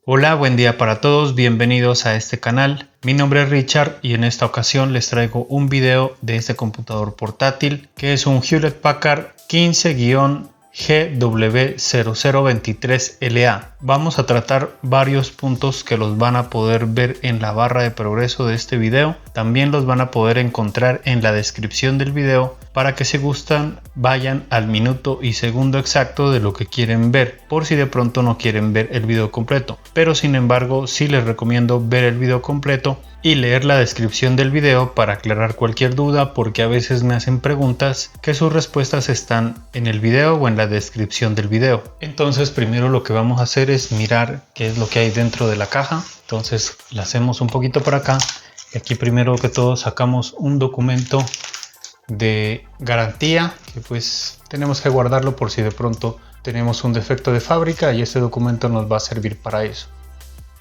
Hola, buen día para todos, bienvenidos a este canal. Mi nombre es Richard y en esta ocasión les traigo un video de este computador portátil que es un Hewlett Packard 15-GW0023LA. Vamos a tratar varios puntos que los van a poder ver en la barra de progreso de este video. También los van a poder encontrar en la descripción del video para que si gustan vayan al minuto y segundo exacto de lo que quieren ver, por si de pronto no quieren ver el video completo. Pero sin embargo sí les recomiendo ver el video completo y leer la descripción del video para aclarar cualquier duda, porque a veces me hacen preguntas que sus respuestas están en el video o en la descripción del video. Entonces primero lo que vamos a hacer es mirar qué es lo que hay dentro de la caja. Entonces la hacemos un poquito para acá y aquí primero que todo sacamos un documento de garantía que pues tenemos que guardarlo por si de pronto tenemos un defecto de fábrica, y este documento nos va a servir para eso.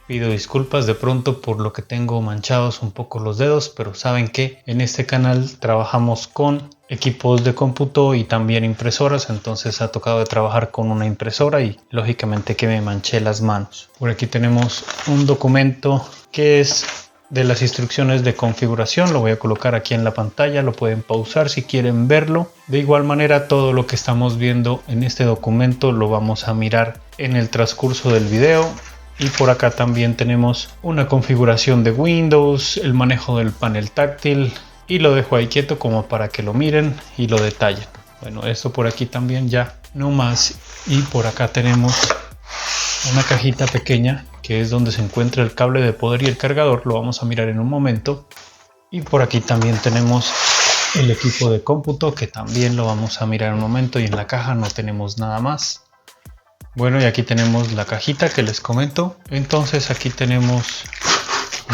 Pido disculpas de pronto por lo que tengo manchados un poco los dedos, pero saben que en este canal trabajamos con equipos de cómputo y también impresoras, entonces ha tocado de trabajar con una impresora y lógicamente que me manché las manos. Por aquí tenemos un documento que es de las instrucciones de configuración, lo voy a colocar aquí en la pantalla, lo pueden pausar si quieren verlo. De igual manera todo lo que estamos viendo en este documento lo vamos a mirar en el transcurso del video. Y por acá también tenemos una configuración de Windows, el manejo del panel táctil, y lo dejo ahí quieto como para que lo miren y lo detallen. Bueno, esto por aquí también ya no más. Y por acá tenemos una cajita pequeña que es donde se encuentra el cable de poder y el cargador, lo vamos a mirar en un momento. Y por aquí también tenemos el equipo de cómputo que también lo vamos a mirar en un momento, y en la caja no tenemos nada más. Bueno, y aquí tenemos la cajita que les comento. Entonces aquí tenemos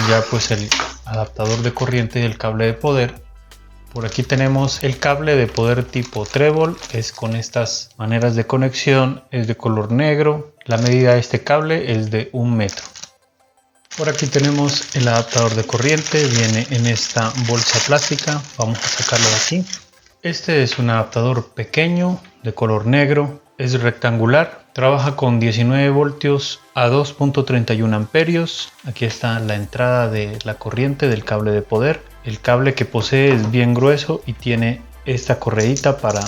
ya pues el adaptador de corriente y el cable de poder. Por aquí tenemos el cable de poder tipo trébol, es con estas maneras de conexión, es de color negro. La medida de este cable es de 1 metro. Por aquí tenemos el adaptador de corriente, viene en esta bolsa plástica, vamos a sacarlo de aquí. Este es un adaptador pequeño de color negro, es rectangular, trabaja con 19 voltios a 2.31 amperios. Aquí está la entrada de la corriente del cable de poder. El cable que posee es bien grueso y tiene esta correíta para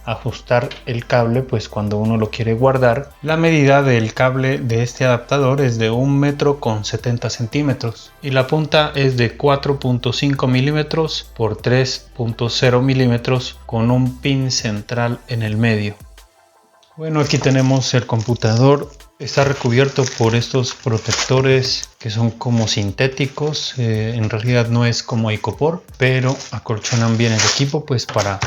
ajustar el cable pues cuando uno lo quiere guardar. La medida del cable de este adaptador es de 1 metro con 70 centímetros y la punta es de 4.5 milímetros por 3.0 milímetros con un pin central en el medio. Bueno, aquí tenemos el computador, está recubierto por estos protectores que son como sintéticos, en realidad no es como icopor, pero acolchonan bien el equipo pues para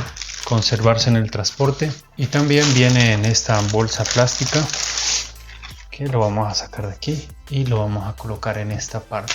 conservarse en el transporte, y también viene en esta bolsa plástica que lo vamos a sacar de aquí y lo vamos a colocar en esta parte.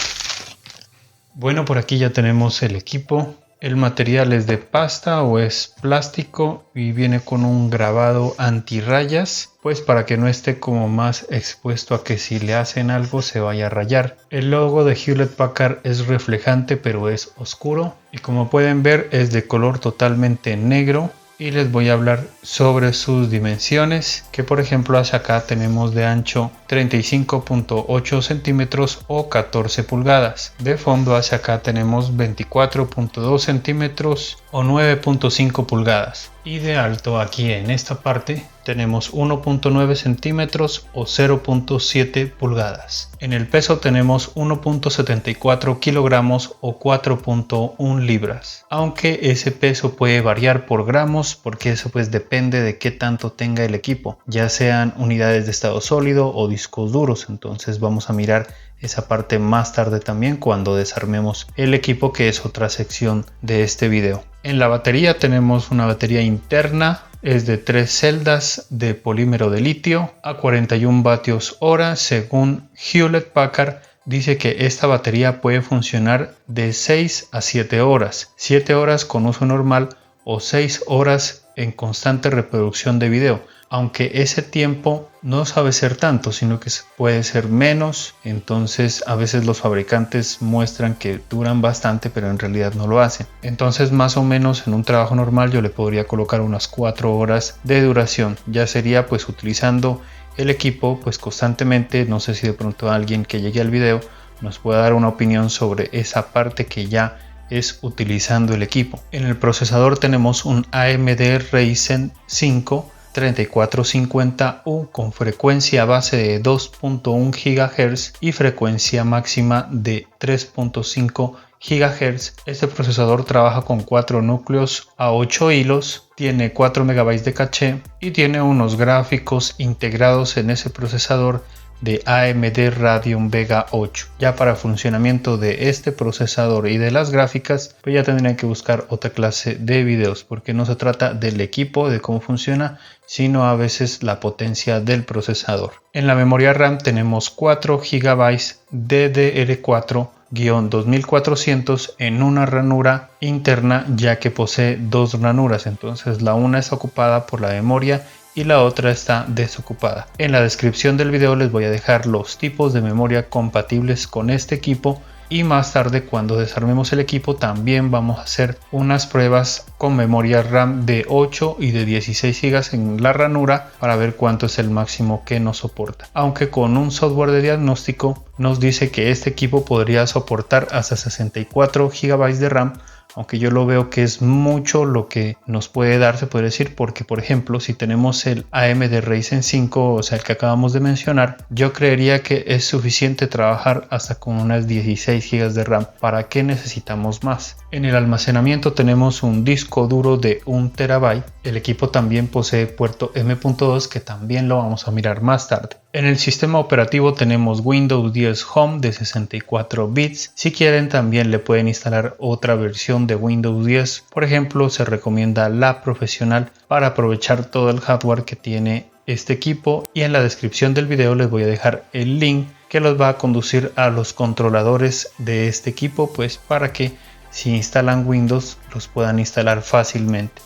Bueno, por aquí ya tenemos el equipo. El material es de pasta o es plástico y viene con un grabado antirrayas, pues para que no esté como más expuesto a que si le hacen algo se vaya a rayar. El logo de Hewlett Packard es reflejante pero es oscuro, y como pueden ver es de color totalmente negro. Y les voy a hablar sobre sus dimensiones, que por ejemplo hacia acá tenemos de ancho 35.8 centímetros o 14 pulgadas. De fondo hacia acá tenemos 24.2 centímetros o 9.5 pulgadas. Y de alto aquí en esta parte tenemos 1.9 centímetros o 0.7 pulgadas. En el peso tenemos 1.74 kilogramos o 4.1 libras. Aunque ese peso puede variar por gramos, porque eso pues depende de qué tanto tenga el equipo, ya sean unidades de estado sólido o discos duros. Entonces vamos a mirar esa parte más tarde también cuando desarmemos el equipo, que es otra sección de este video. En la batería tenemos una batería interna, es de 3 celdas de polímero de litio a 41 vatios hora. Según Hewlett Packard dice que esta batería puede funcionar de 6 a 7 horas, 7 horas con uso normal o 6 horas en constante reproducción de video, aunque ese tiempo no sabe ser tanto, sino que puede ser menos. Entonces a veces los fabricantes muestran que duran bastante, pero en realidad no lo hacen. Entonces más o menos en un trabajo normal yo le podría colocar unas 4 horas de duración. Ya sería pues utilizando el equipo pues constantemente. No sé si de pronto alguien que llegue al video nos pueda dar una opinión sobre esa parte que ya es utilizando el equipo. En el procesador tenemos un AMD Ryzen 5 3450U con frecuencia base de 2.1 GHz y frecuencia máxima de 3.5 GHz. Este procesador trabaja con 4 núcleos a 8 hilos, tiene 4 MB de caché y tiene unos gráficos integrados en ese procesador de AMD Radeon Vega 8. Ya para funcionamiento de este procesador y de las gráficas, pues ya tendrían que buscar otra clase de videos, porque no se trata del equipo, de cómo funciona, sino a veces la potencia del procesador. En la memoria RAM tenemos 4 GB DDR4-2400 en una ranura interna, ya que posee dos ranuras, entonces la una es ocupada por la memoria y la otra está desocupada. En la descripción del video les voy a dejar los tipos de memoria compatibles con este equipo, y más tarde cuando desarmemos el equipo también vamos a hacer unas pruebas con memoria RAM de 8 y de 16 GB en la ranura para ver cuánto es el máximo que nos soporta, aunque con un software de diagnóstico nos dice que este equipo podría soportar hasta 64 GB de RAM, aunque yo lo veo que es mucho lo que nos puede dar, se puede decir, porque por ejemplo si tenemos el AMD Ryzen 5, o sea el que acabamos de mencionar, yo creería que es suficiente trabajar hasta con unas 16 GB de RAM. ¿Para qué necesitamos más? En el almacenamiento tenemos un disco duro de 1 TB. El equipo también posee puerto M.2 que también lo vamos a mirar más tarde. En el sistema operativo tenemos Windows 10 Home de 64 bits. Si quieren también le pueden instalar otra versión de Windows 10. Por ejemplo, se recomienda la profesional para aprovechar todo el hardware que tiene este equipo, y en la descripción del video les voy a dejar el link que los va a conducir a los controladores de este equipo, pues para que si instalan Windows los puedan instalar fácilmente.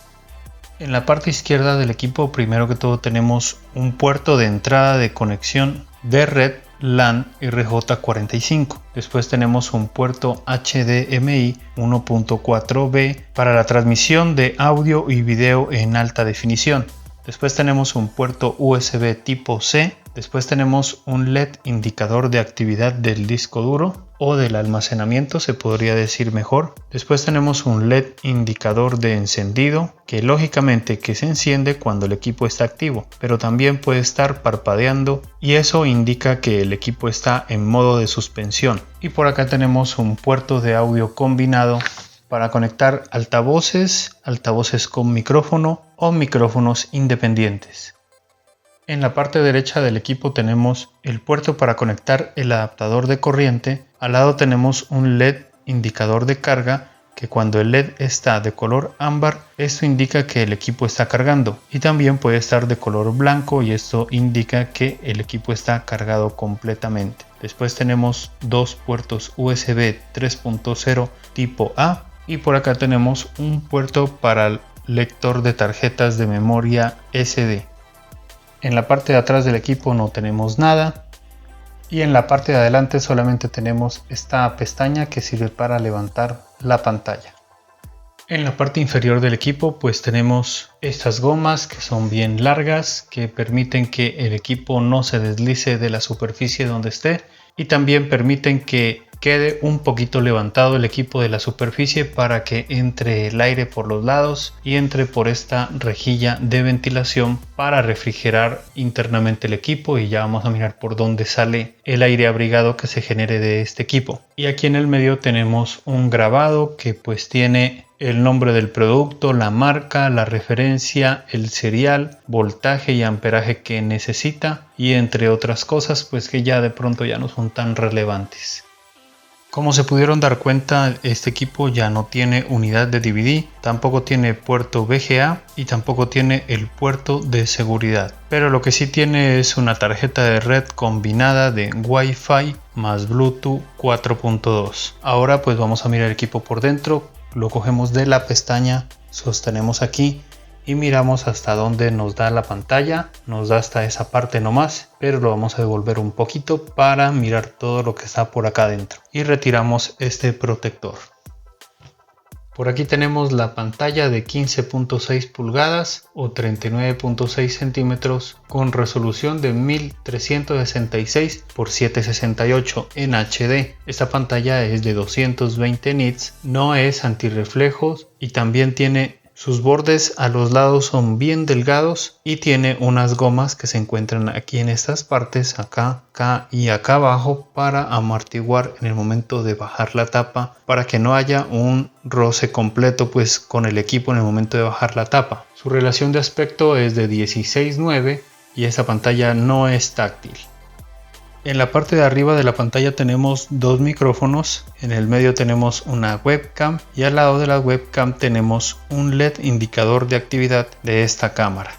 En la parte izquierda del equipo, primero que todo tenemos un puerto de entrada de conexión de red LAN RJ45. Después tenemos un puerto HDMI 1.4B para la transmisión de audio y video en alta definición. Después tenemos un puerto USB tipo C. Después tenemos un LED indicador de actividad del disco duro o del almacenamiento, se podría decir mejor. Después tenemos un LED indicador de encendido, que lógicamente que se enciende cuando el equipo está activo, pero también puede estar parpadeando y eso indica que el equipo está en modo de suspensión. Y por acá tenemos un puerto de audio combinado para conectar altavoces con micrófono o micrófonos independientes. En la parte derecha del equipo tenemos el puerto para conectar el adaptador de corriente. Al lado tenemos un LED indicador de carga, que cuando el LED está de color ámbar, esto indica que el equipo está cargando, y también puede estar de color blanco y esto indica que el equipo está cargado completamente. Después tenemos dos puertos USB 3.0 tipo A, y por acá tenemos un puerto para el lector de tarjetas de memoria SD. En la parte de atrás del equipo no tenemos nada, y en la parte de adelante solamente tenemos esta pestaña que sirve para levantar la pantalla. En la parte inferior del equipo pues tenemos estas gomas que son bien largas, que permiten que el equipo no se deslice de la superficie donde esté, y también permiten que quede un poquito levantado el equipo de la superficie para que entre el aire por los lados y entre por esta rejilla de ventilación para refrigerar internamente el equipo, y ya vamos a mirar por dónde sale el aire abrigado que se genere de este equipo. Y aquí en el medio tenemos un grabado que pues tiene el nombre del producto, la marca, la referencia, el serial, voltaje y amperaje que necesita, y entre otras cosas pues que ya de pronto ya no son tan relevantes. Como se pudieron dar cuenta, este equipo ya no tiene unidad de DVD, tampoco tiene puerto VGA y tampoco tiene el puerto de seguridad. Pero lo que sí tiene es una tarjeta de red combinada de Wi-Fi más Bluetooth 4.2. Ahora pues vamos a mirar el equipo por dentro. Lo cogemos de la pestaña, sostenemos aquí y miramos hasta donde nos da la pantalla. Nos da hasta esa parte nomás, pero lo vamos a devolver un poquito para mirar todo lo que está por acá adentro, y retiramos este protector. Por aquí tenemos la pantalla de 15.6 pulgadas o 39.6 centímetros con resolución de 1366 x 768 en HD. Esta pantalla es de 220 nits, no es antirreflejos y también tiene sus bordes a los lados son bien delgados y tiene unas gomas que se encuentran aquí en estas partes, acá y acá abajo, para amortiguar en el momento de bajar la tapa, para que no haya un roce completo pues con el equipo en el momento de bajar la tapa. Su relación de aspecto es de 16:9 y esta pantalla no es táctil. En la parte de arriba de la pantalla tenemos dos micrófonos, en el medio tenemos una webcam y al lado de la webcam tenemos un LED indicador de actividad de esta cámara.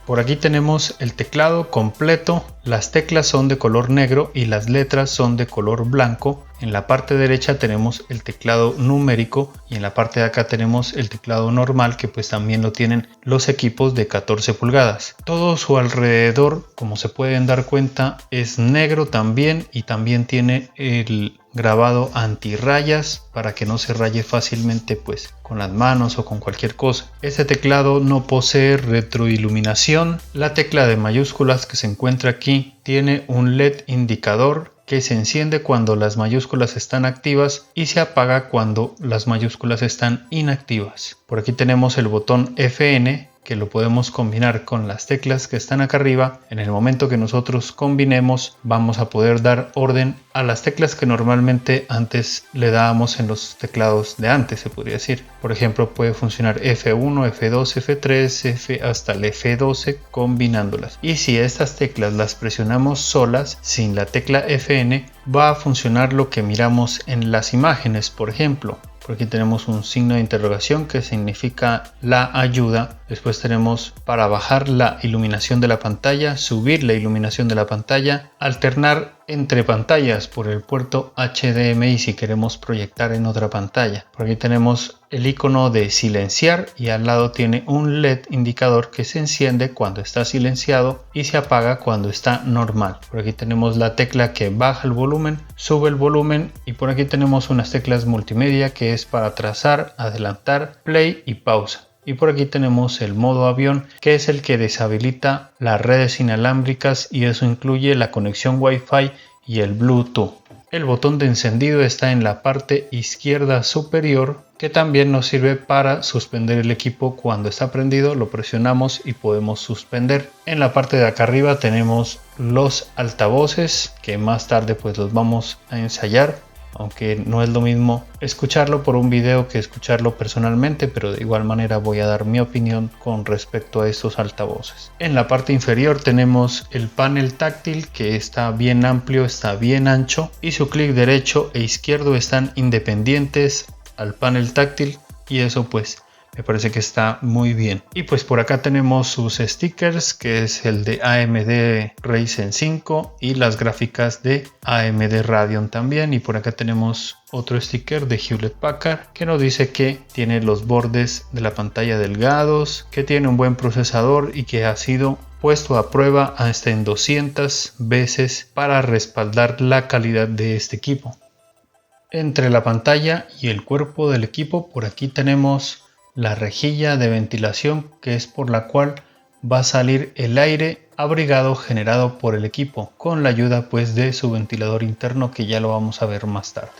Por aquí tenemos el teclado completo, las teclas son de color negro y las letras son de color blanco. En la parte derecha tenemos el teclado numérico y en la parte de acá tenemos el teclado normal, que pues también lo tienen los equipos de 14 pulgadas. Todo su alrededor, como se pueden dar cuenta, es negro también y también tiene el grabado antirrayas para que no se raye fácilmente pues con las manos o con cualquier cosa. Este teclado no posee retroiluminación. La tecla de mayúsculas que se encuentra aquí tiene un LED indicador que se enciende cuando las mayúsculas están activas y se apaga cuando las mayúsculas están inactivas. Por aquí tenemos el botón FN, que lo podemos combinar con las teclas que están acá arriba. En el momento que nosotros combinemos, vamos a poder dar orden a las teclas que normalmente antes le dábamos en los teclados de antes, se podría decir. Por ejemplo, puede funcionar F1, F2, F3, F hasta el F12 combinándolas. Y si estas teclas las presionamos solas, sin la tecla FN, va a funcionar lo que miramos en las imágenes, por ejemplo. Por aquí tenemos un signo de interrogación que significa la ayuda. Después tenemos para bajar la iluminación de la pantalla, subir la iluminación de la pantalla, alternar entre pantallas por el puerto HDMI si queremos proyectar en otra pantalla. Por aquí tenemos el icono de silenciar y al lado tiene un LED indicador que se enciende cuando está silenciado y se apaga cuando está normal. Por aquí tenemos la tecla que baja el volumen, sube el volumen y por aquí tenemos unas teclas multimedia que es para trazar, adelantar, play y pausa. Y por aquí tenemos el modo avión, que es el que deshabilita las redes inalámbricas y eso incluye la conexión Wi-Fi y el Bluetooth. El botón de encendido está en la parte izquierda superior, que también nos sirve para suspender el equipo cuando está prendido. Lo presionamos y podemos suspender. En la parte de acá arriba tenemos los altavoces, que más tarde pues los vamos a ensayar, aunque no es lo mismo escucharlo por un video que escucharlo personalmente, pero de igual manera voy a dar mi opinión con respecto a estos altavoces. En la parte inferior tenemos el panel táctil, que está bien amplio, está bien ancho y su clic derecho e izquierdo están independientes al panel táctil y eso pues me parece que está muy bien. Y pues por acá tenemos sus stickers, que es el de AMD Ryzen 5 y las gráficas de AMD Radeon también. Y por acá tenemos otro sticker de Hewlett Packard que nos dice que tiene los bordes de la pantalla delgados, que tiene un buen procesador y que ha sido puesto a prueba hasta en 200 veces para respaldar la calidad de este equipo. Entre la pantalla y el cuerpo del equipo, por aquí tenemos la rejilla de ventilación, que es por la cual va a salir el aire abrigado generado por el equipo, con la ayuda pues de su ventilador interno, que ya lo vamos a ver más tarde.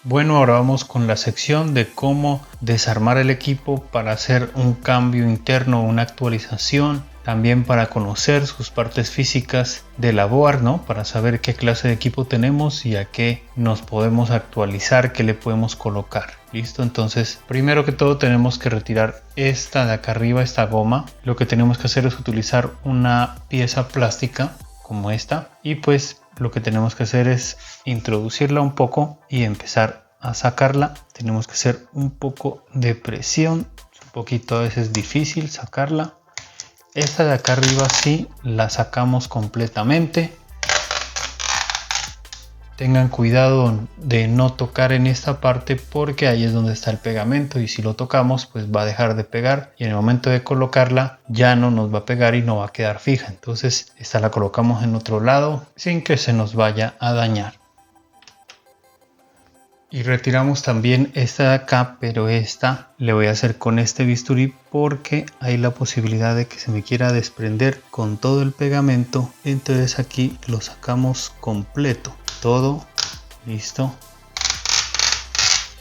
Bueno, ahora vamos con la sección de cómo desarmar el equipo para hacer un cambio interno, una actualización, también para conocer sus partes físicas de la board, ¿no? Para saber qué clase de equipo tenemos y a qué nos podemos actualizar, qué le podemos colocar. ¿Listo? Entonces, primero que todo tenemos que retirar esta de acá arriba, esta goma. Lo que tenemos que hacer es utilizar una pieza plástica como esta y pues lo que tenemos que hacer es introducirla un poco y empezar a sacarla. Tenemos que hacer un poco de presión, un poquito, a veces difícil sacarla. Esta de acá arriba sí la sacamos completamente. Tengan cuidado de no tocar en esta parte porque ahí es donde está el pegamento y si lo tocamos pues va a dejar de pegar y en el momento de colocarla ya no nos va a pegar y no va a quedar fija. Entonces esta la colocamos en otro lado sin que se nos vaya a dañar. Y retiramos también esta de acá, pero esta le voy a hacer con este bisturí porque hay la posibilidad de que se me quiera desprender con todo el pegamento. Entonces aquí lo sacamos completo, todo listo.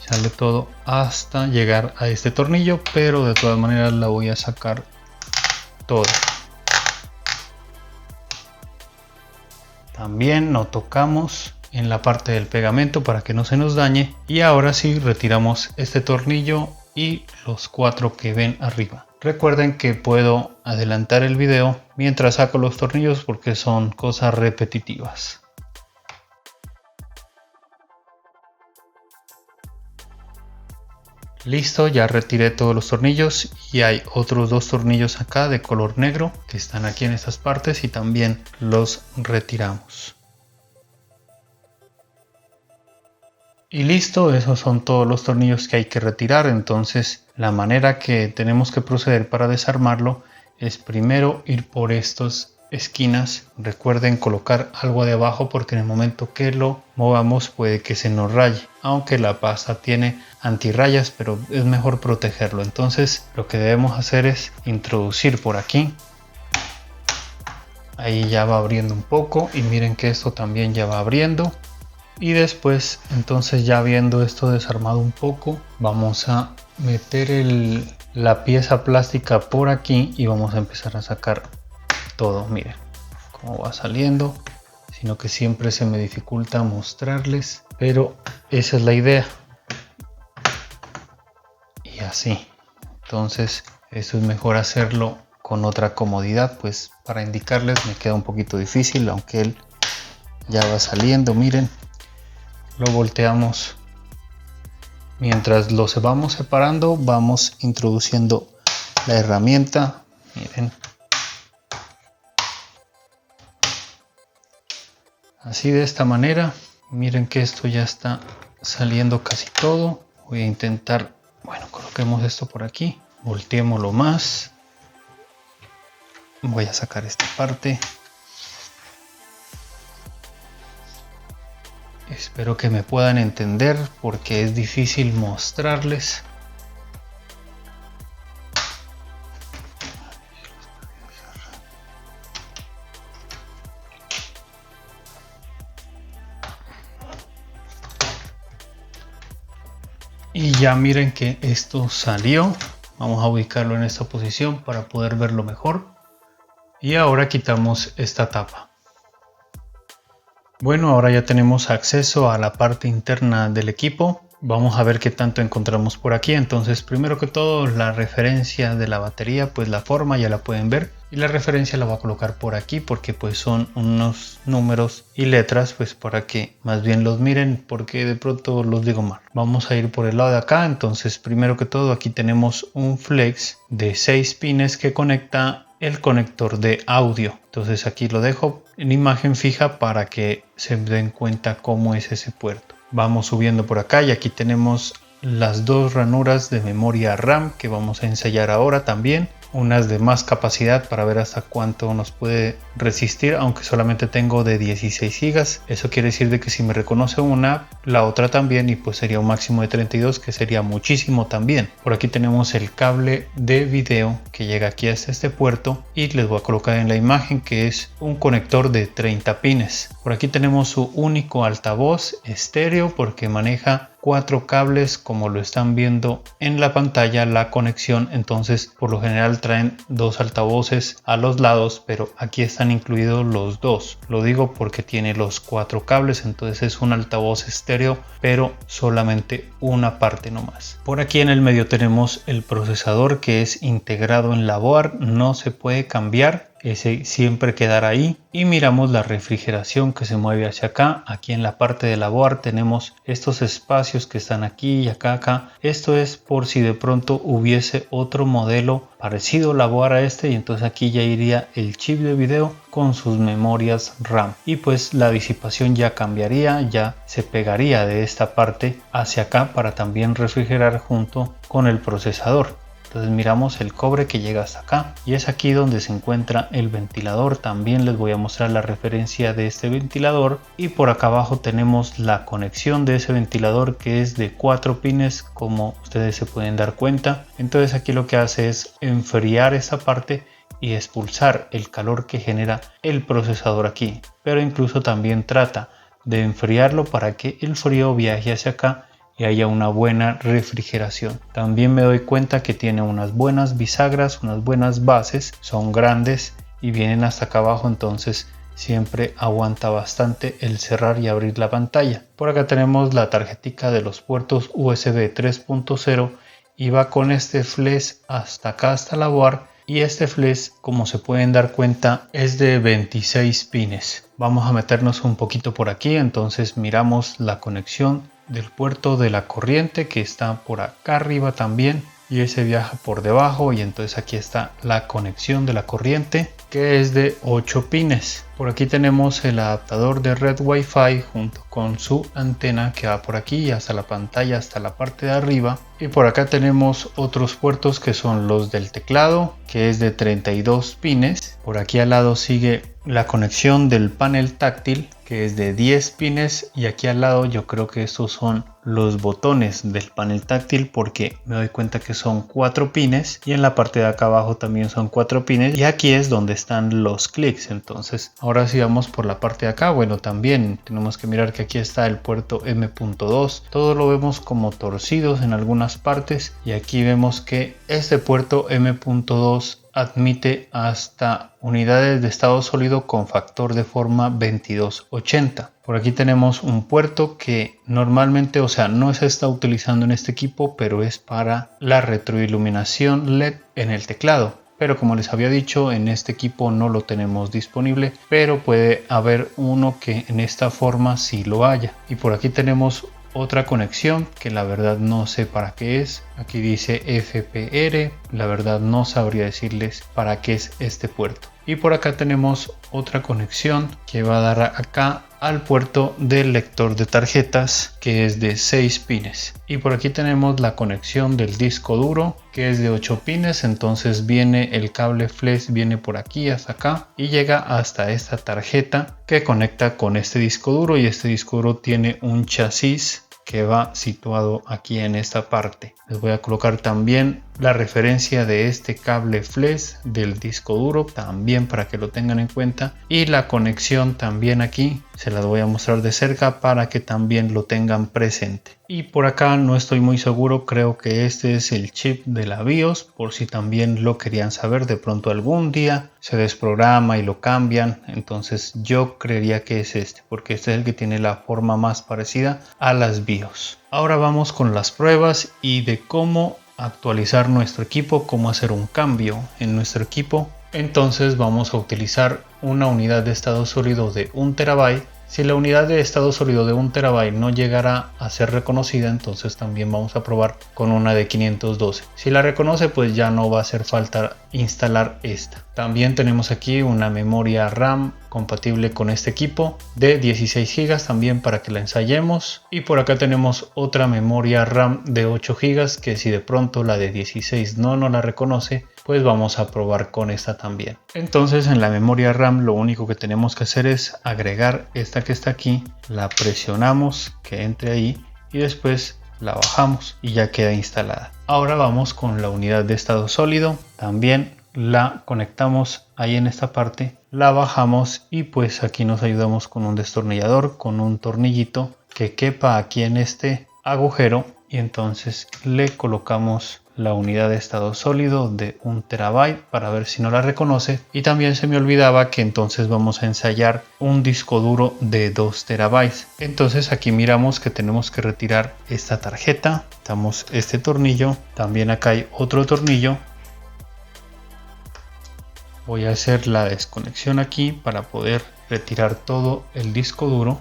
Sale todo hasta llegar a este tornillo, pero de todas maneras la voy a sacar todo. También no tocamos en la parte del pegamento para que no se nos dañe. Y ahora sí retiramos este tornillo y los 4 que ven arriba. Recuerden que puedo adelantar el video mientras saco los tornillos porque son cosas repetitivas. Listo, ya retiré todos los tornillos y hay otros 2 tornillos acá de color negro que están aquí en estas partes y también los retiramos. Y listo, esos son todos los tornillos que hay que retirar. Entonces la manera que tenemos que proceder para desarmarlo es primero ir por estas esquinas. Recuerden colocar algo de abajo porque en el momento que lo movamos puede que se nos raye, aunque la pasta tiene antirrayas, pero es mejor protegerlo. Entonces lo que debemos hacer es introducir por aquí. Ahí ya va abriendo un poco y miren que esto también ya va abriendo. Y después, entonces ya viendo esto desarmado un poco, vamos a meter la pieza plástica por aquí y vamos a empezar a sacar todo. Miren cómo va saliendo, sino que siempre se me dificulta mostrarles, pero esa es la idea. Y así, entonces eso es mejor hacerlo con otra comodidad, pues para indicarles me queda un poquito difícil, aunque él ya va saliendo. Miren, lo volteamos. Mientras los vamos separando, vamos introduciendo la herramienta. Miren, así de esta manera. Miren que esto ya está saliendo casi todo. Voy a intentar, bueno, coloquemos esto por aquí, volteémoslo más. Voy a sacar esta parte. Espero que me puedan entender porque es difícil mostrarles. Y ya miren que esto salió. Vamos a ubicarlo en esta posición para poder verlo mejor. Y ahora quitamos esta tapa. Bueno, ahora ya tenemos acceso a la parte interna del equipo. Vamos a ver qué tanto encontramos por aquí. Entonces, primero que todo, la referencia de la batería, pues la forma ya la pueden ver. Y la referencia la voy a colocar por aquí porque pues son unos números y letras, pues para que más bien los miren porque de pronto los digo mal. Vamos a ir por el lado de acá. Entonces, primero que todo, aquí tenemos un flex de 6 pines que conecta el conector de audio. Entonces aquí lo dejo en imagen fija para que se den cuenta cómo es ese puerto. Vamos subiendo por acá y aquí tenemos las 2 ranuras de memoria RAM que vamos a ensayar ahora también. Unas de más capacidad para ver hasta cuánto nos puede resistir, aunque solamente tengo de 16 GB. Eso quiere decir de que si me reconoce una, la otra también, y pues sería un máximo de 32, que sería muchísimo también. Por aquí tenemos el cable de video que llega aquí hasta este puerto y les voy a colocar en la imagen que es un conector de 30 pines. Por aquí tenemos su único altavoz estéreo porque maneja 4 cables, como lo están viendo en la pantalla la conexión. Entonces por lo general traen 2 altavoces a los lados, pero aquí están incluidos los 2. Lo digo porque tiene los 4 cables, entonces es un altavoz estéreo, pero solamente una parte nomás. Por aquí en el medio tenemos el procesador que es integrado en la board, no se puede cambiar. Ese siempre quedará ahí. Y miramos la refrigeración que se mueve hacia acá. Aquí en la parte de la board tenemos estos espacios que están aquí y acá. Esto es por si de pronto hubiese otro modelo parecido a la board a este, y entonces aquí ya iría el chip de video con sus memorias RAM y pues la disipación ya cambiaría, ya se pegaría de esta parte hacia acá para también refrigerar junto con el procesador. Entonces miramos el cobre que llega hasta acá y es aquí donde se encuentra el ventilador. También les voy a mostrar la referencia de este ventilador y por acá abajo tenemos la conexión de ese ventilador, que es de 4 pines, como ustedes se pueden dar cuenta. Entonces aquí lo que hace es enfriar esta parte y expulsar el calor que genera el procesador aquí, pero incluso también trata de enfriarlo para que el frío viaje hacia acá y haya una buena refrigeración. También me doy cuenta que tiene unas buenas bisagras, unas buenas bases, son grandes y vienen hasta acá abajo, entonces siempre aguanta bastante el cerrar y abrir la pantalla. Por acá tenemos la tarjetica de los puertos USB 3.0 y va con este flash hasta acá, hasta la board. Y este flash, como se pueden dar cuenta, es de 26 pines. Vamos a meternos un poquito por aquí, entonces miramos la conexión del puerto de la corriente que está por acá arriba también, y ese viaja por debajo, y entonces aquí está la conexión de la corriente, que es de 8 pines. Por aquí tenemos el adaptador de red Wi-Fi junto con su antena que va por aquí hasta la pantalla, hasta la parte de arriba. Y por acá tenemos otros puertos que son los del teclado, que es de 32 pines. Por aquí al lado sigue la conexión del panel táctil, que es de 10 pines, y aquí al lado yo creo que estos son los botones del panel táctil, porque me doy cuenta que son 4 pines y en la parte de acá abajo también son 4 pines, y aquí es donde están los clics. Entonces ahora si vamos por la parte de acá, bueno, también tenemos que mirar que aquí está el puerto M.2, todo lo vemos como torcidos en algunas partes, y aquí vemos que este puerto M.2 admite hasta unidades de estado sólido con factor de forma 2280. Por aquí tenemos un puerto que normalmente, o sea, no se está utilizando en este equipo, pero es para la retroiluminación LED en el teclado. Pero como les había dicho, en este equipo no lo tenemos disponible, pero puede haber uno que en esta forma sí lo haya. Y por aquí tenemos otra conexión que la verdad no sé para qué es. Aquí dice FPR, la verdad no sabría decirles para qué es este puerto. Y por acá tenemos otra conexión que va a dar acá al puerto del lector de tarjetas, que es de 6 pines. Y por aquí tenemos la conexión del disco duro, que es de 8 pines. Entonces viene el cable flash, viene por aquí hasta acá y llega hasta esta tarjeta que conecta con este disco duro, y este disco duro tiene un chasis que va situado aquí en esta parte. Les voy a colocar también la referencia de este cable flash del disco duro también para que lo tengan en cuenta, y la conexión también aquí se las voy a mostrar de cerca para que también lo tengan presente. Y por acá no estoy muy seguro, creo que este es el chip de la BIOS, por si también lo querían saber. De pronto algún día se desprograma y lo cambian, entonces yo creería que es este, porque este es el que tiene la forma más parecida a las BIOS. Ahora vamos con las pruebas y de cómo actualizar nuestro equipo, cómo hacer un cambio en nuestro equipo. Entonces vamos a utilizar una unidad de estado sólido de 1 terabyte. Si la unidad de estado sólido de 1 terabyte no llegara a ser reconocida, entonces también vamos a probar con una de 512. Si la reconoce, pues ya no va a hacer falta instalar esta. También tenemos aquí una memoria RAM compatible con este equipo de 16 GB también para que la ensayemos. Y por acá tenemos otra memoria RAM de 8 GB que si de pronto la de 16 no la reconoce, pues vamos a probar con esta también. Entonces en la memoria RAM lo único que tenemos que hacer es agregar esta que está aquí, la presionamos que entre ahí y después la bajamos y ya queda instalada. Ahora vamos con la unidad de estado sólido, también la conectamos ahí en esta parte, la bajamos y pues aquí nos ayudamos con un destornillador, con un tornillito que quepa aquí en este agujero, y entonces le colocamos la unidad de estado sólido de 1 terabyte para ver si no la reconoce. Y también se me olvidaba que entonces vamos a ensayar un disco duro de 2 terabytes. Entonces aquí miramos que tenemos que retirar esta tarjeta, damos este tornillo, también acá hay otro tornillo. Voy a hacer la desconexión aquí para poder retirar todo el disco duro.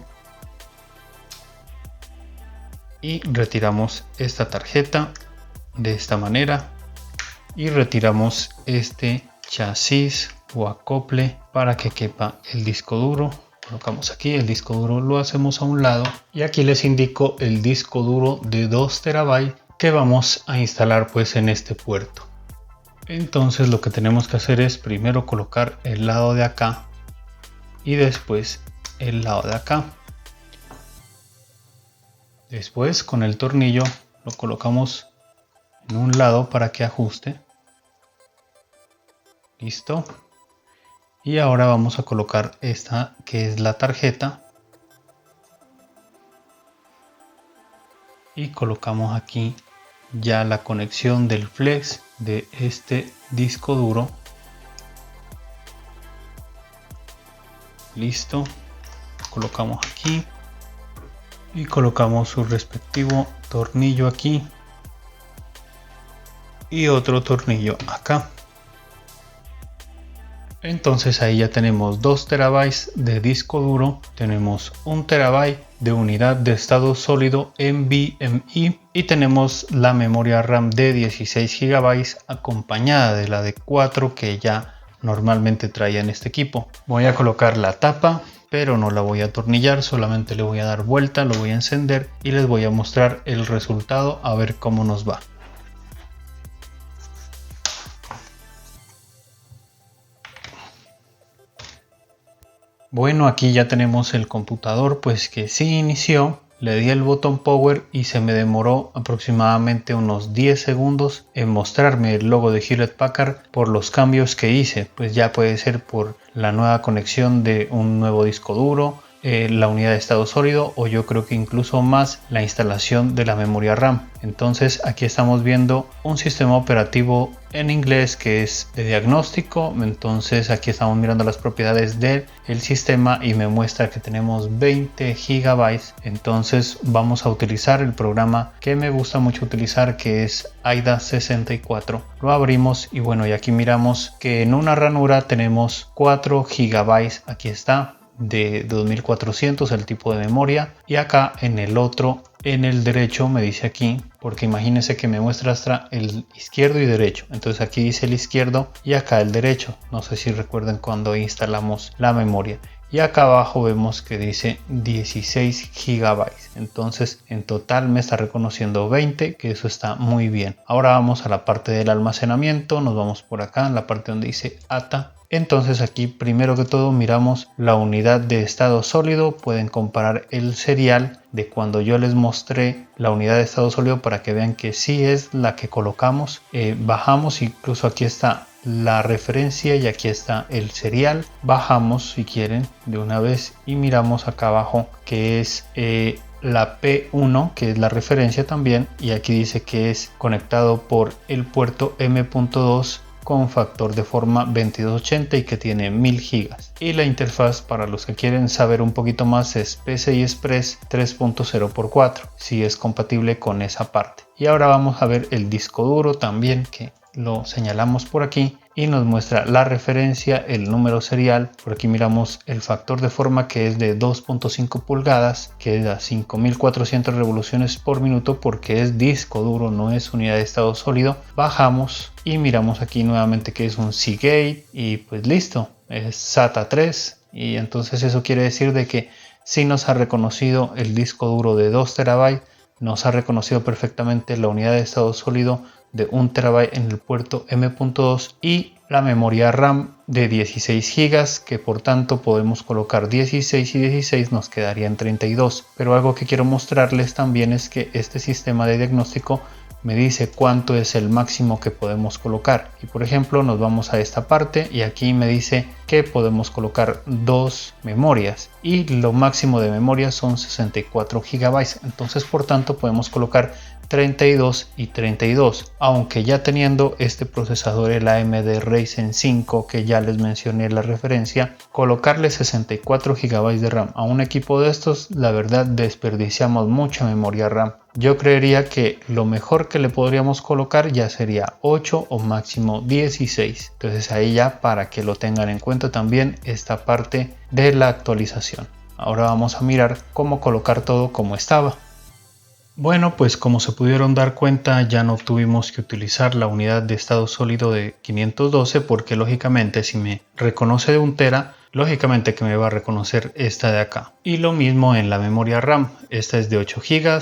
Y retiramos esta tarjeta de esta manera y retiramos este chasis o acople para que quepa el disco duro. Colocamos aquí el disco duro, lo hacemos a un lado y aquí les indico el disco duro de 2 terabytes que vamos a instalar pues en este puerto. Entonces lo que tenemos que hacer es primero colocar el lado de acá y después el lado de acá. Después con el tornillo lo colocamos en un lado para que ajuste. Listo. Y ahora vamos a colocar esta que es la tarjeta. Y colocamos aquí ya la conexión del flex de este disco duro. Listo. Colocamos aquí. Y colocamos su respectivo tornillo aquí. Y otro tornillo acá. Entonces ahí ya tenemos 2 terabytes de disco duro, tenemos 1 terabyte de unidad de estado sólido NVMe y tenemos la memoria RAM de 16 GB acompañada de la de 4 que ya normalmente traía en este equipo. Voy a colocar la tapa, pero no la voy a atornillar, solamente le voy a dar vuelta, lo voy a encender y les voy a mostrar el resultado a ver cómo nos va. Bueno, aquí ya tenemos el computador pues que sí inició, le di el botón power y se me demoró aproximadamente unos 10 segundos en mostrarme el logo de Hewlett Packard por los cambios que hice, pues ya puede ser por la nueva conexión de un nuevo disco duro, la unidad de estado sólido o yo creo que incluso más la instalación de la memoria RAM. Entonces aquí estamos viendo un sistema operativo en inglés que es de diagnóstico. Entonces aquí estamos mirando las propiedades del sistema y me muestra que tenemos 20 GB. Entonces vamos a utilizar el programa que me gusta mucho utilizar, que es AIDA 64. Lo abrimos y bueno, y aquí miramos que en una ranura tenemos 4 GB. Aquí está, de 2400 el tipo de memoria, y acá en el otro, en el derecho me dice aquí, porque imagínense que me muestra hasta el izquierdo y derecho, entonces aquí dice el izquierdo y acá el derecho. No sé si recuerdan cuando instalamos la memoria, y acá abajo vemos que dice 16 GB. Entonces en total me está reconociendo 20, que eso está muy bien. Ahora vamos a la parte del almacenamiento, nos vamos por acá en la parte donde dice ATA. Entonces aquí primero que todo miramos la unidad de estado sólido. Pueden comparar el serial de cuando yo les mostré la unidad de estado sólido para que vean que sí es la que colocamos. Bajamos, incluso aquí está la referencia y aquí está el serial. Bajamos si quieren de una vez y miramos acá abajo que es la P1, que es la referencia también, y aquí dice que es conectado por el puerto M.2 con factor de forma 2280 y que tiene 1000 GB. Y la interfaz, para los que quieren saber un poquito más, es PCI Express 3.0x4, si es compatible con esa parte. Y ahora vamos a ver el disco duro también, que lo señalamos por aquí y nos muestra la referencia, el número serial. Por aquí miramos el factor de forma, que es de 2.5 pulgadas, que da 5400 revoluciones por minuto porque es disco duro, no es unidad de estado sólido. Bajamos y miramos aquí nuevamente que es un Seagate y pues listo, es SATA 3, y entonces eso quiere decir de que sí nos ha reconocido el disco duro de 2 TB, nos ha reconocido perfectamente la unidad de estado sólido de 1 TB en el puerto M.2 y la memoria RAM de 16 GB, que por tanto podemos colocar 16 y 16, nos quedarían 32. Pero algo que quiero mostrarles también es que este sistema de diagnóstico me dice cuánto es el máximo que podemos colocar, y por ejemplo nos vamos a esta parte y aquí me dice que podemos colocar 2 memorias y lo máximo de memoria son 64 GB. Entonces por tanto podemos colocar 32 y 32, aunque ya teniendo este procesador, el AMD Ryzen 5 que ya les mencioné la referencia, colocarle 64 GB de RAM a un equipo de estos, la verdad desperdiciamos mucha memoria RAM. Yo creería que lo mejor que le podríamos colocar ya sería 8 o máximo 16. Entonces ahí ya, para que lo tengan en cuenta también esta parte de la actualización. Ahora vamos a mirar cómo colocar todo como estaba. Bueno, pues como se pudieron dar cuenta, ya no tuvimos que utilizar la unidad de estado sólido de 512 porque lógicamente si me reconoce de 1 tera, lógicamente que me va a reconocer esta de acá. Y lo mismo en la memoria RAM, esta es de 8 GB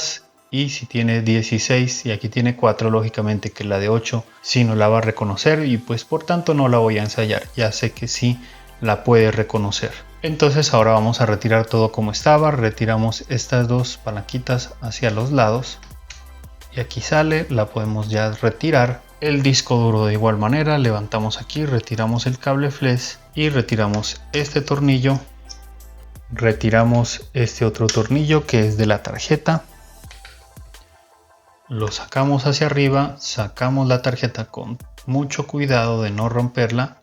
y si tiene 16 y aquí tiene 4, lógicamente que la de 8 sí no la va a reconocer y pues por tanto no la voy a ensayar, ya sé que sí la puede reconocer. Entonces ahora vamos a retirar todo como estaba, retiramos estas dos palanquitas hacia los lados y aquí sale, la podemos ya retirar. El disco duro de igual manera, levantamos aquí, retiramos el cable flex y retiramos este tornillo, retiramos este otro tornillo que es de la tarjeta, lo sacamos hacia arriba, sacamos la tarjeta con mucho cuidado de no romperla,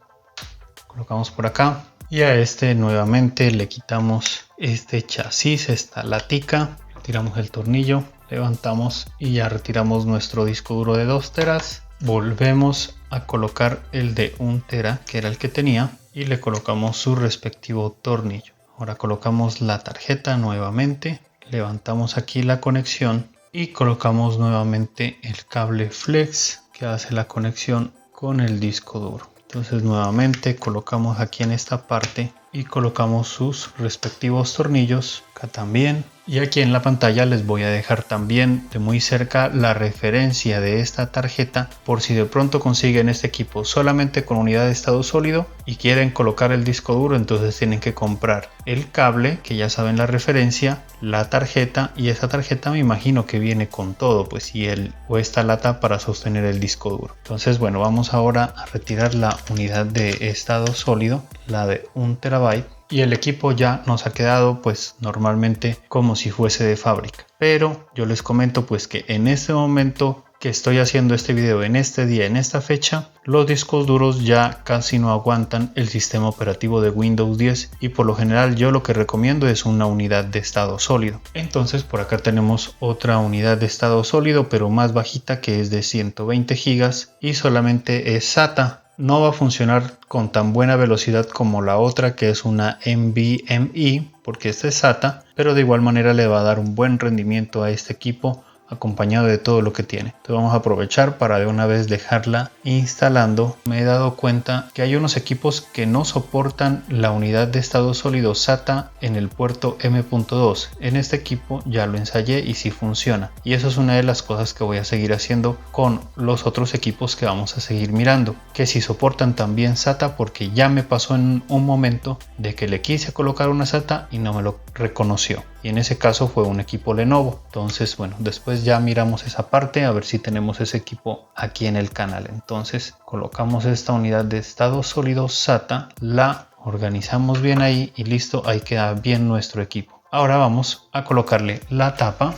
colocamos por acá y a este nuevamente le quitamos este chasis, esta latica, retiramos el tornillo, levantamos y ya retiramos nuestro disco duro de 2 teras. Volvemos a colocar el de 1 tera que era el que tenía y le colocamos su respectivo tornillo. Ahora colocamos la tarjeta nuevamente, levantamos aquí la conexión y colocamos nuevamente el cable flex que hace la conexión con el disco duro. Entonces nuevamente colocamos aquí en esta parte y colocamos sus respectivos tornillos acá también, y aquí en la pantalla les voy a dejar también de muy cerca la referencia de esta tarjeta por si de pronto consiguen este equipo solamente con unidad de estado sólido y quieren colocar el disco duro, entonces tienen que comprar el cable que ya saben la referencia, la tarjeta, y esa tarjeta me imagino que viene con todo pues y o esta lata para sostener el disco duro. Entonces bueno, vamos ahora a retirar la unidad de estado sólido, la de 1 terabyte, y el equipo ya nos ha quedado pues normalmente como si fuese de fábrica, pero yo les comento pues que en este momento que estoy haciendo este video, en este día, en esta fecha, los discos duros ya casi no aguantan el sistema operativo de Windows 10 y por lo general yo lo que recomiendo es una unidad de estado sólido. Entonces por acá tenemos otra unidad de estado sólido pero más bajita, que es de 120 GB y solamente es SATA. No va a funcionar con tan buena velocidad como la otra, que es una NVMe, porque esta es SATA, pero de igual manera le va a dar un buen rendimiento a este equipo acompañado de todo lo que tiene. Entonces vamos a aprovechar para de una vez dejarla instalando. Me he dado cuenta que hay unos equipos que no soportan la unidad de estado sólido SATA en el puerto M.2. En este equipo ya lo ensayé y sí funciona, y eso es una de las cosas que voy a seguir haciendo con los otros equipos que vamos a seguir mirando, que si soportan también SATA, porque ya me pasó en un momento de que le quise colocar una SATA y no me lo reconoció, y en ese caso fue un equipo Lenovo. Entonces bueno, después ya miramos esa parte a ver si tenemos ese equipo aquí en el canal. Entonces colocamos esta unidad de estado sólido SATA, la organizamos bien ahí y listo, ahí queda bien nuestro equipo. Ahora vamos a colocarle la tapa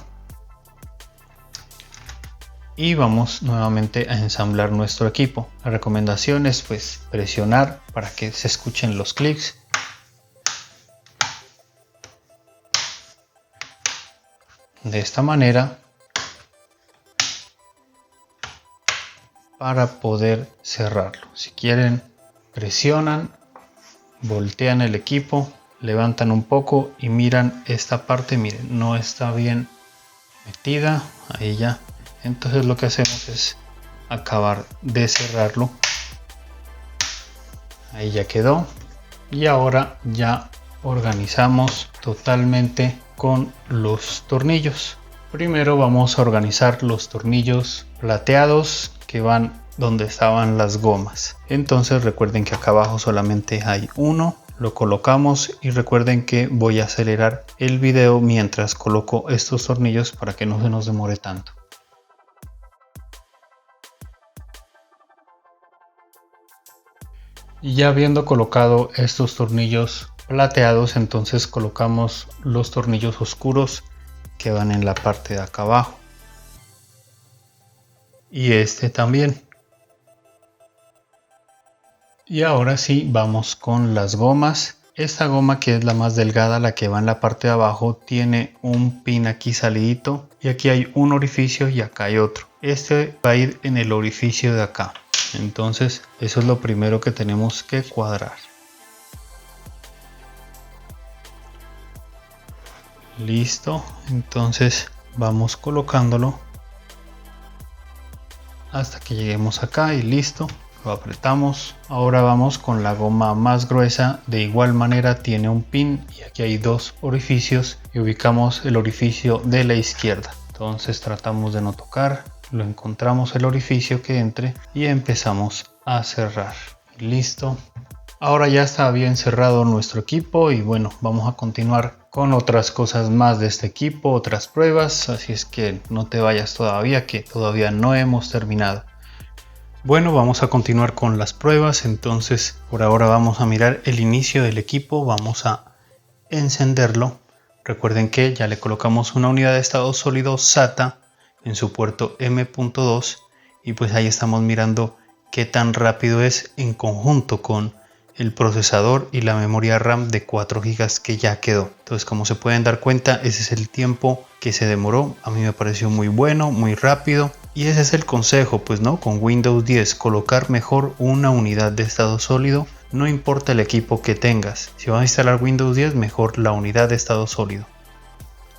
y vamos nuevamente a ensamblar nuestro equipo. La recomendación es pues presionar para que se escuchen los clics. De esta manera para poder cerrarlo. Si quieren, presionan, voltean el equipo, levantan un poco y miran esta parte, miren, no está bien metida, ahí ya. Entonces lo que hacemos es acabar de cerrarlo, ahí ya quedó, y ahora ya organizamos totalmente con los tornillos. Primero vamos a organizar los tornillos plateados que van donde estaban las gomas. Entonces recuerden que acá abajo solamente hay uno, lo colocamos y recuerden que voy a acelerar el video mientras coloco estos tornillos para que no se nos demore tanto. Y ya habiendo colocado estos tornillos plateados, entonces colocamos los tornillos oscuros que van en la parte de acá abajo, y este también. Y ahora sí vamos con las gomas. Esta goma, que es la más delgada, la que va en la parte de abajo, tiene un pin aquí salidito y aquí hay un orificio y acá hay otro. Este va a ir en el orificio de acá, entonces eso es lo primero que tenemos que cuadrar. Listo, entonces vamos colocándolo hasta que lleguemos acá y listo, lo apretamos. Ahora vamos con la goma más gruesa, de igual manera tiene un pin y aquí hay dos orificios y ubicamos el orificio de la izquierda. Entonces tratamos de no tocar, lo encontramos el orificio que entre y empezamos a cerrar. Listo. Ahora ya está bien cerrado nuestro equipo y bueno, vamos a continuar con otras cosas más de este equipo, otras pruebas, así es que no te vayas todavía, que todavía no hemos terminado. Bueno, vamos a continuar con las pruebas. Entonces por ahora vamos a mirar el inicio del equipo, vamos a encenderlo. Recuerden que ya le colocamos una unidad de estado sólido SATA en su puerto M.2 y pues ahí estamos mirando qué tan rápido es en conjunto con el procesador y la memoria RAM de 4 GB que ya quedó. Entonces, como se pueden dar cuenta, ese es el tiempo que se demoró. A mí me pareció muy bueno, muy rápido. Y ese es el consejo, pues no, con Windows 10, colocar mejor una unidad de estado sólido. No importa el equipo que tengas. Si vas a instalar Windows 10, mejor la unidad de estado sólido.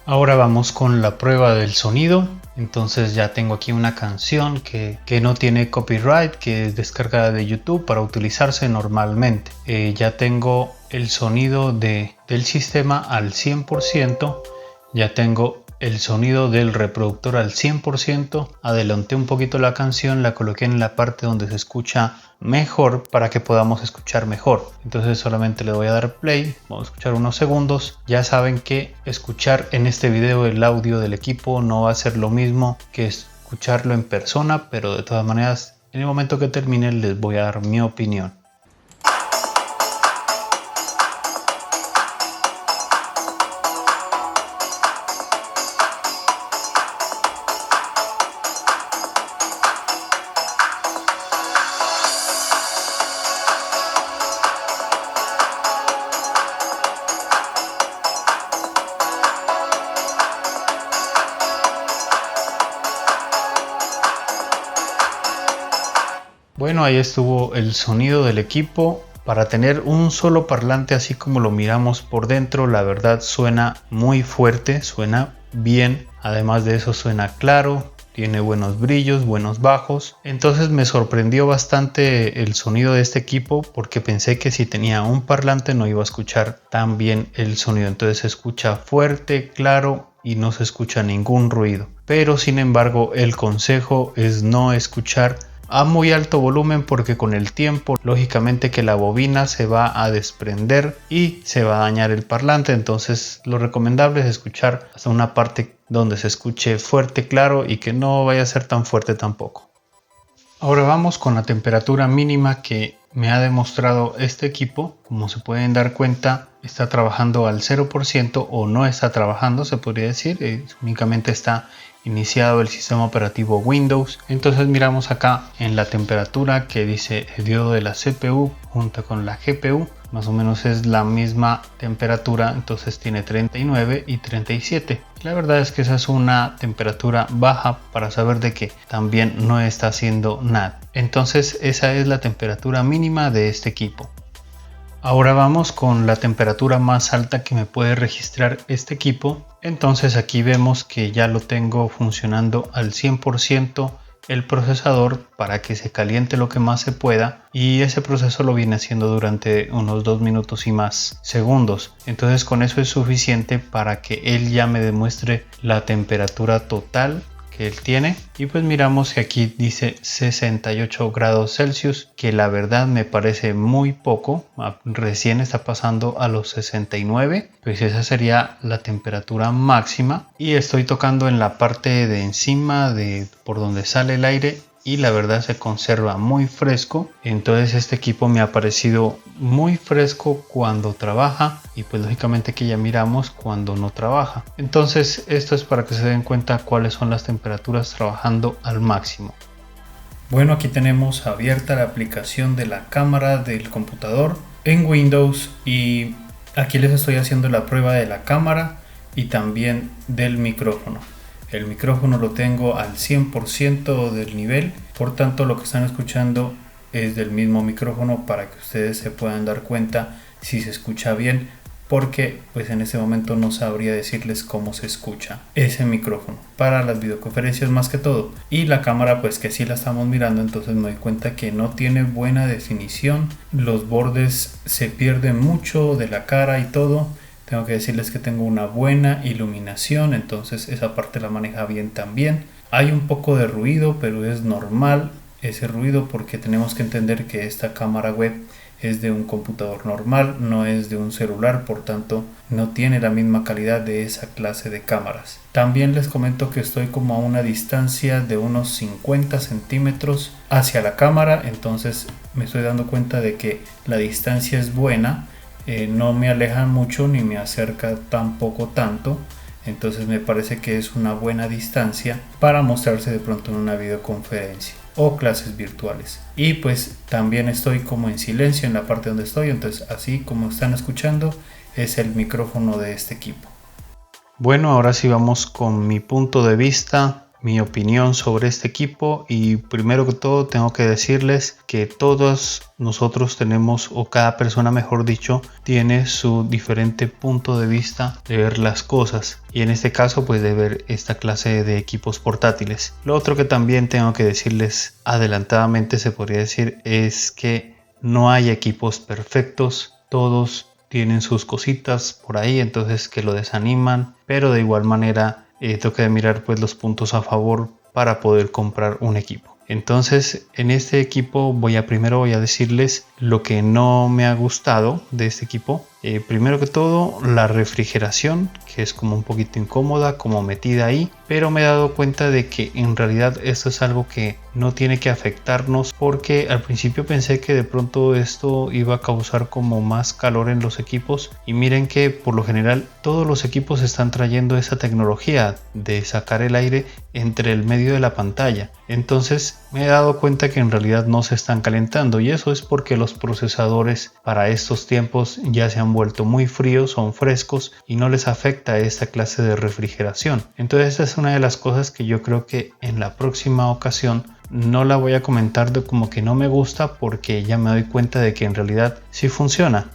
Ahora vamos con la prueba del sonido. Entonces ya tengo aquí una canción que no tiene copyright, que es descargada de YouTube para utilizarse normalmente. Ya tengo el sonido del sistema al 100%. Ya tengo el sonido del reproductor al 100%. Adelanté un poquito la canción, la coloqué en la parte donde se escucha mejor para que podamos escuchar mejor. Entonces solamente le voy a dar play, vamos a escuchar unos segundos. Ya saben que escuchar en este video el audio del equipo no va a ser lo mismo que escucharlo en persona, pero de todas maneras en el momento que termine les voy a dar mi opinión. Bueno, ahí estuvo el sonido del equipo. Para tener un solo parlante así como lo miramos por dentro, la verdad suena muy fuerte, suena bien. Además de eso suena claro, tiene buenos brillos, buenos bajos. Entonces me sorprendió bastante el sonido de este equipo porque pensé que si tenía un parlante no iba a escuchar tan bien el sonido. Entonces se escucha fuerte, claro y no se escucha ningún ruido. Pero sin embargo el consejo es no escuchar a muy alto volumen porque con el tiempo lógicamente que la bobina se va a desprender y se va a dañar el parlante. Entonces lo recomendable es escuchar hasta una parte donde se escuche fuerte, claro y que no vaya a ser tan fuerte tampoco. Ahora vamos con la temperatura mínima que me ha demostrado este equipo. Como se pueden dar cuenta, está trabajando al 0% o no está trabajando, se podría decir, únicamente está iniciado el sistema operativo Windows. Entonces miramos acá en la temperatura que dice el diodo de la CPU junto con la GPU, más o menos es la misma temperatura, entonces tiene 39 y 37. La verdad es que esa es una temperatura baja para saber de que también no está haciendo nada. Entonces esa es la temperatura mínima de este equipo. Ahora vamos con la temperatura más alta que me puede registrar este equipo. Entonces aquí vemos que ya lo tengo funcionando al 100% el procesador para que se caliente lo que más se pueda, y ese proceso lo viene haciendo durante unos 2 minutos y más segundos. Entonces con eso es suficiente para que él ya me demuestre la temperatura total que él tiene. Y pues miramos que aquí dice 68 grados Celsius, que la verdad me parece muy poco. Recién está pasando a los 69, pues esa sería la temperatura máxima. Y estoy tocando en la parte de encima de por donde sale el aire y la verdad se conserva muy fresco. Entonces este equipo me ha parecido muy fresco cuando trabaja y pues lógicamente que ya miramos cuando no trabaja. Entonces esto es para que se den cuenta cuáles son las temperaturas trabajando al máximo. Bueno, aquí tenemos abierta la aplicación de la cámara del computador en Windows y aquí les estoy haciendo la prueba de la cámara y también del micrófono. El micrófono lo tengo al 100% del nivel, por tanto lo que están escuchando es del mismo micrófono para que ustedes se puedan dar cuenta si se escucha bien, porque pues en este momento no sabría decirles cómo se escucha ese micrófono para las videoconferencias más que todo. Y la cámara pues que sí la estamos mirando, entonces me doy cuenta que no tiene buena definición, los bordes se pierden mucho de la cara y todo. Tengo que decirles que tengo una buena iluminación, entonces esa parte la maneja bien también. Hay un poco de ruido, pero es normal ese ruido porque tenemos que entender que esta cámara web es de un computador normal, no es de un celular, por tanto no tiene la misma calidad de esa clase de cámaras. También les comento que estoy como a una distancia de unos 50 centímetros hacia la cámara, entonces me estoy dando cuenta de que la distancia es buena, no me aleja mucho ni me acerca tampoco tanto. Entonces me parece que es una buena distancia para mostrarse de pronto en una videoconferencia o clases virtuales. Y pues también estoy como en silencio en la parte donde estoy, entonces así como están escuchando es el micrófono de este equipo. Bueno, ahora sí vamos con mi punto de vista, mi opinión sobre este equipo, y primero que todo tengo que decirles que todos nosotros tenemos, o cada persona mejor dicho, tiene su diferente punto de vista de ver las cosas, y en este caso pues de ver esta clase de equipos portátiles. Lo otro que también tengo que decirles adelantadamente, se podría decir, es que no hay equipos perfectos, todos tienen sus cositas por ahí, entonces que lo desaniman, pero de igual manera tengo que mirar pues los puntos a favor para poder comprar un equipo. Entonces en este equipo primero voy a decirles lo que no me ha gustado de este equipo. Primero que todo, la refrigeración, que es como un poquito incómoda, como metida ahí, pero me he dado cuenta de que en realidad esto es algo que no tiene que afectarnos, porque al principio pensé que de pronto esto iba a causar como más calor en los equipos, y miren que por lo general todos los equipos están trayendo esa tecnología de sacar el aire entre el medio de la pantalla. Entonces me he dado cuenta que en realidad no se están calentando, y eso es porque los procesadores para estos tiempos ya se han vuelto muy fríos, son frescos y no les afecta esta clase de refrigeración. Entonces esta es una de las cosas que yo creo que en la próxima ocasión no la voy a comentar de como que no me gusta, porque ya me doy cuenta de que en realidad sí funciona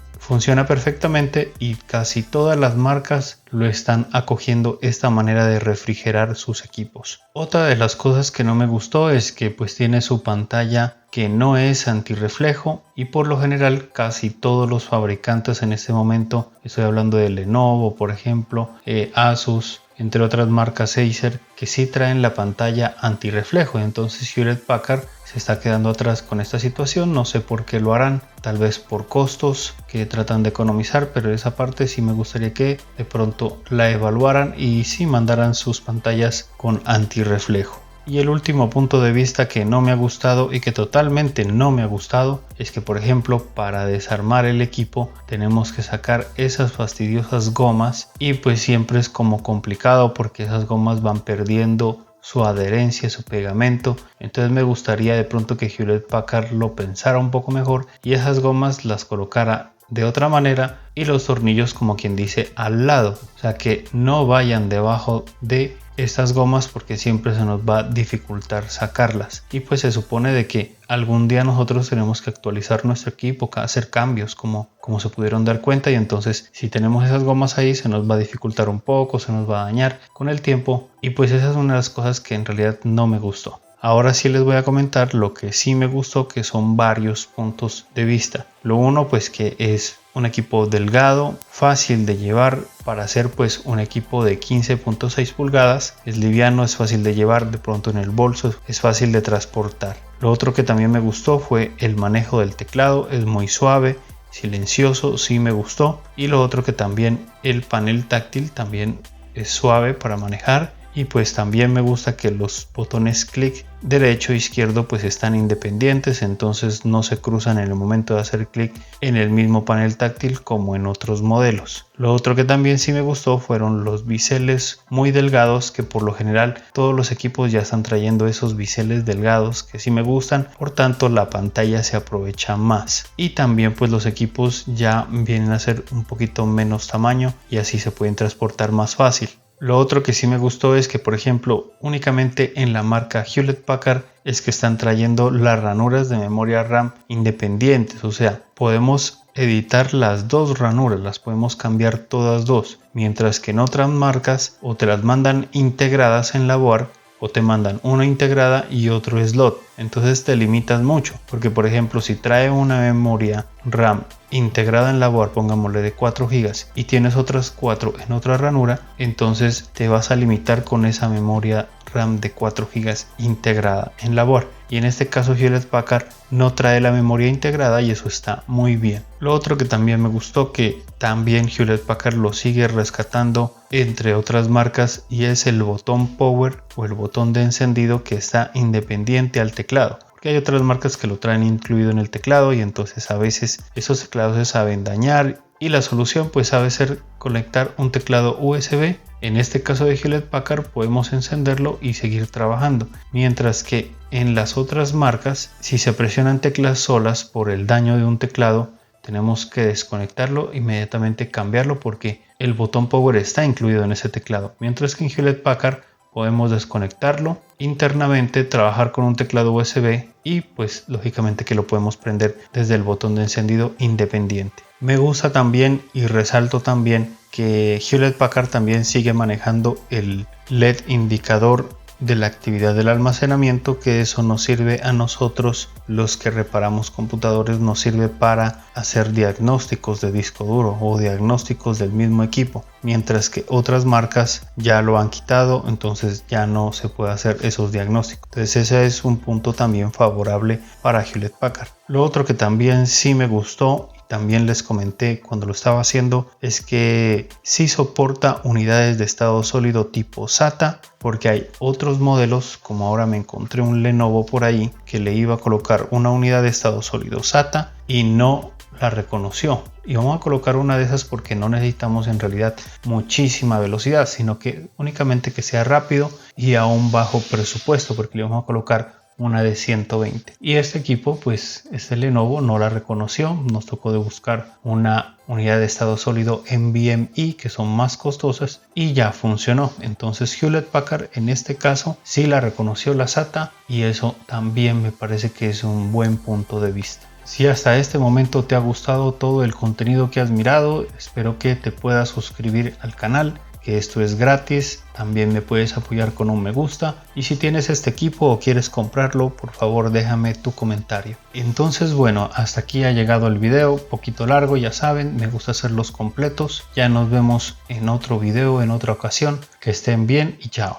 perfectamente, y casi todas las marcas lo están acogiendo esta manera de refrigerar sus equipos. Otra de las cosas que no me gustó es que pues tiene su pantalla que no es antirreflejo, y por lo general casi todos los fabricantes en este momento, estoy hablando de Lenovo por ejemplo, Asus, entre otras marcas, Acer, que sí traen la pantalla antirreflejo. Entonces Hewlett Packard se está quedando atrás con esta situación, no sé por qué lo harán, tal vez por costos que tratan de economizar, pero esa parte sí me gustaría que de pronto la evaluaran y sí mandaran sus pantallas con antirreflejo. Y el último punto de vista que no me ha gustado, y que totalmente no me ha gustado, es que por ejemplo para desarmar el equipo tenemos que sacar esas fastidiosas gomas, y pues siempre es como complicado porque esas gomas van perdiendo su adherencia, su pegamento. Entonces me gustaría de pronto que Hewlett Packard lo pensara un poco mejor y esas gomas las colocara de otra manera, y los tornillos como quien dice al lado, o sea que no vayan debajo de estas gomas, porque siempre se nos va a dificultar sacarlas. Y pues se supone de que algún día nosotros tenemos que actualizar nuestro equipo, hacer cambios como se pudieron dar cuenta, y entonces si tenemos esas gomas ahí se nos va a dificultar un poco, se nos va a dañar con el tiempo, y pues esa es una de las cosas que en realidad no me gustó. Ahora sí les voy a comentar lo que sí me gustó, que son varios puntos de vista. Lo uno pues que es un equipo delgado, fácil de llevar para hacer pues un equipo de 15.6 pulgadas. Es liviano, es fácil de llevar de pronto en el bolso, es fácil de transportar. Lo otro que también me gustó fue el manejo del teclado, es muy suave, silencioso, sí me gustó. Y lo otro que también el panel táctil también es suave para manejar. Y pues también me gusta que los botones clic derecho e izquierdo pues están independientes, entonces no se cruzan en el momento de hacer clic en el mismo panel táctil como en otros modelos. Lo otro que también sí me gustó fueron los biseles muy delgados, que por lo general todos los equipos ya están trayendo esos biseles delgados que sí me gustan, por tanto la pantalla se aprovecha más. Y también pues los equipos ya vienen a ser un poquito menos tamaño y así se pueden transportar más fácil. Lo otro que sí me gustó es que, por ejemplo, únicamente en la marca Hewlett Packard es que están trayendo las ranuras de memoria RAM independientes, o sea, podemos editar las dos ranuras, las podemos cambiar todas dos, mientras que en otras marcas o te las mandan integradas en la board o te mandan una integrada y otro slot. Entonces te limitas mucho, porque por ejemplo si trae una memoria RAM integrada en la board, pongámosle de 4 GB y tienes otras 4 en otra ranura, entonces te vas a limitar con esa memoria RAM de 4 GB integrada en la board. Y en este caso Hewlett Packard no trae la memoria integrada y eso está muy bien. Lo otro que también me gustó, que también Hewlett Packard lo sigue rescatando entre otras marcas, y es el botón power o el botón de encendido que está independiente al teclado. Porque hay otras marcas que lo traen incluido en el teclado y entonces a veces esos teclados se saben dañar, y la solución pues sabe ser conectar un teclado USB. En este caso de Hewlett Packard podemos encenderlo y seguir trabajando, mientras que en las otras marcas, si se presionan teclas solas por el daño de un teclado, tenemos que desconectarlo e inmediatamente cambiarlo, porque el botón power está incluido en ese teclado, mientras que en Hewlett Packard podemos desconectarlo internamente, trabajar con un teclado USB y pues lógicamente que lo podemos prender desde el botón de encendido independiente. Me gusta también y resalto también que Hewlett Packard también sigue manejando el LED indicador de la actividad del almacenamiento, que eso nos sirve a nosotros los que reparamos computadores, nos sirve para hacer diagnósticos de disco duro o diagnósticos del mismo equipo, mientras que otras marcas ya lo han quitado, entonces ya no se puede hacer esos diagnósticos. Entonces ese es un punto también favorable para Hewlett Packard. Lo otro que también sí me gustó, también les comenté cuando lo estaba haciendo, es que sí soporta unidades de estado sólido tipo SATA, porque hay otros modelos, como ahora me encontré un Lenovo por ahí que le iba a colocar una unidad de estado sólido SATA y no la reconoció. Y vamos a colocar una de esas porque no necesitamos en realidad muchísima velocidad, sino que únicamente que sea rápido y a un bajo presupuesto, porque le vamos a colocar una de 120, y este equipo pues este Lenovo no la reconoció. Nos tocó de buscar una unidad de estado sólido NVMe que son más costosas y ya funcionó. Entonces Hewlett Packard en este caso sí la reconoció la SATA, y eso también me parece que es un buen punto de vista. Si hasta este momento te ha gustado todo el contenido que has mirado, espero que te puedas suscribir al canal, que esto es gratis. También me puedes apoyar con un me gusta, y si tienes este equipo o quieres comprarlo, por favor déjame tu comentario. Entonces bueno, hasta aquí ha llegado el video, poquito largo, ya saben, me gusta hacerlos completos. Ya nos vemos en otro video en otra ocasión, que estén bien y chao.